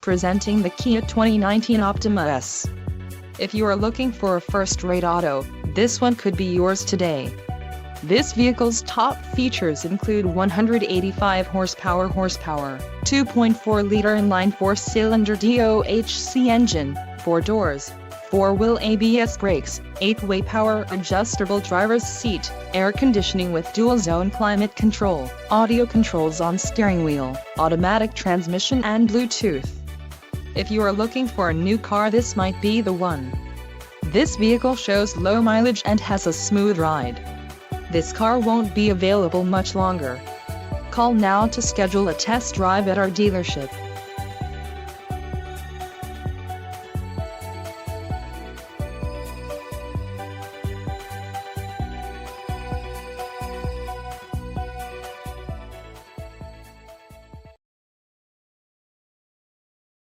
Presenting the Kia 2019 Optima S. If you are looking for a first-rate auto, this one could be yours today. This vehicle's top features include 185 horsepower, 2.4-liter inline four-cylinder DOHC engine, 4 doors, 4-wheel ABS brakes, 8-way power adjustable driver's seat, air conditioning with dual-zone climate control, audio controls on steering wheel, automatic transmission and Bluetooth. If you are looking for a new car, this might be the one. This vehicle shows low mileage and has a smooth ride. This car won't be available much longer. Call now to schedule a test drive at our dealership.